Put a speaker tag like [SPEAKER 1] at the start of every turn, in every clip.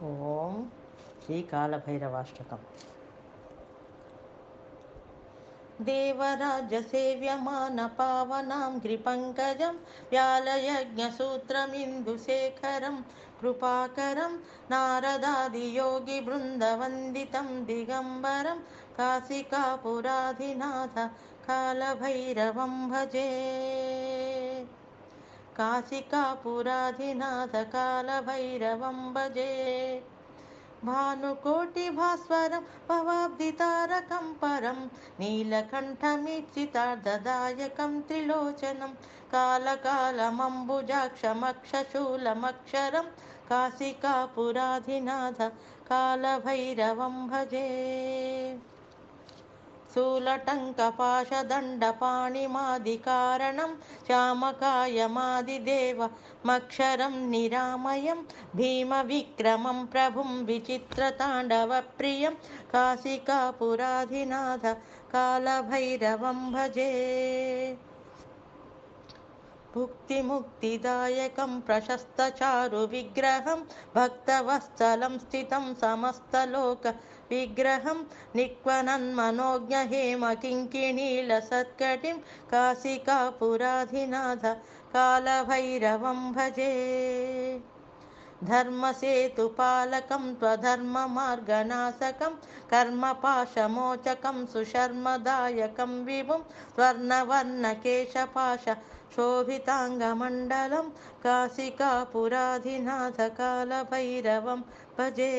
[SPEAKER 1] ఓం శ్రీ కాలభైరవాష్టకం. దేవరాజ్యసేవ్యమాన పావనాం గిరిపంకజం వ్యాలయజ్ఞసూత్రమిందుశేఖరం కృపాకరం నారదాదియోగి బృందవందితం దిగంబరం కాశికాపురాధినాథ కాలభైరవం భజే. కాశికాపురాధినాథ కాలభైరవం భజే. భానుకోటిభాస్వరం భవాబ్దితారకం పరం నీలకంఠమీప్సితార్థదాయకం త్రిలోచనం కాలకాలమంబుజాక్షమక్షశూలమక్షరం కాశికాపురాధినాథ కాలభైరవం భజే. శూలటంకపాశదండపాణిమాదికారణం శ్యామకాయమాదిదేవమక్షరం నిరామయం భీమవిక్రమం ప్రభుం విచిత్రతాండవప్రియం కాశికాపురాధినాథ కాలభైరవం భజే. భుక్తిముక్తిదాయకం ప్రశస్తచారు విగ్రహం భక్తవత్సలం స్థితం సమస్తలోక విగ్రహం నిక్వనన్మనోజ్ఞహేమ కింకిణీల సత్కటిం కాశికాపురాధినాథ కాలభైరవం భజే. ధర్మసేతుపాలకం త్వధర్మమార్గనాశకం కర్మపాశమోచకం సుశర్మదాయకం విభుం స్వర్ణవర్ణకేశపాశ శోభితాంగమండలం కాశికాపురాధినాథ కాలభైరవం భజే.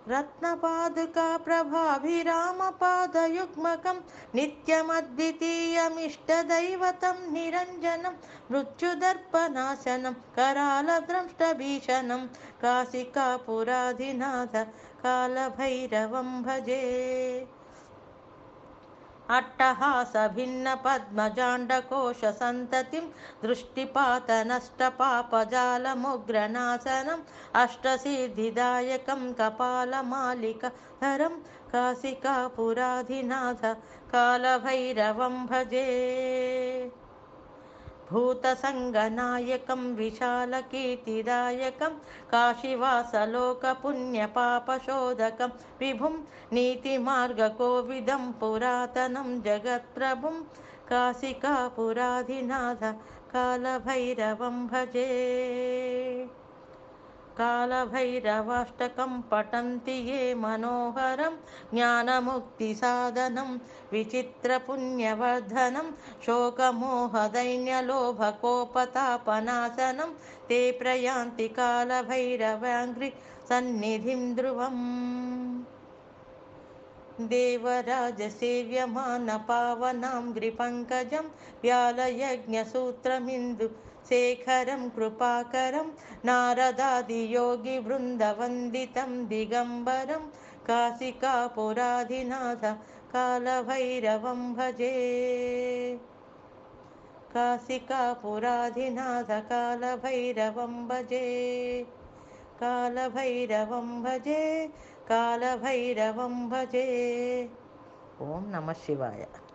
[SPEAKER 1] రత్నపాదుకా ప్రభాభిరామపాదయుగ్మకం నిత్యమద్వితీయమిష్టదైవతం నిరంజనం మృత్యుదర్పనాశనం करालद्रष्टभीषणं काशिकापुराधिनाथ कालभैरवं भजे. अट्टहासभिन्नपद्मजाण्डकोशसन्ततिं दृष्टिपातनष्टपापजालमुग्रनाशनम् अष्टसिद्धिदायकं कपालमालिकधरं काशिकापुराधिनाथ कालभैरवं भजे. भूतसङ्गनायकं विशालकीर्तिदायकं काशीवासलोकपुण्यपापशोधकं विभुं नीतिमार्गकोविदं पुरातनं जगत्प्रभुं काशिकापुराधिनाथ कालभैरवं भजे. कालभैरवाष्टकं पठन्ति ये मनोहरं ज्ञानमुक्तिसाधनं विचित्रपुण्यवर्धनं शोकमोहदैन्यलोभकोपतापनाशनं ते प्रयान्ति कालभैरवाङ्घ्रि सन्निधिं ध्रुवम्. देवराजसेव्यमान पावनां गिरिपङ्कजं व्यालयज्ञसूत्रमिन्दु शेखरं कृपाकरं नारदादियोगिवृन्दवन्दितं दिगम्बरं काशिकापुराधिनाथ कालभैरवं भजे. काशिकापुराधिनाथ कालभैरवं भजे. कालभैरवं भजे. कालभैरवं भजे. ओम नमः शिवाय.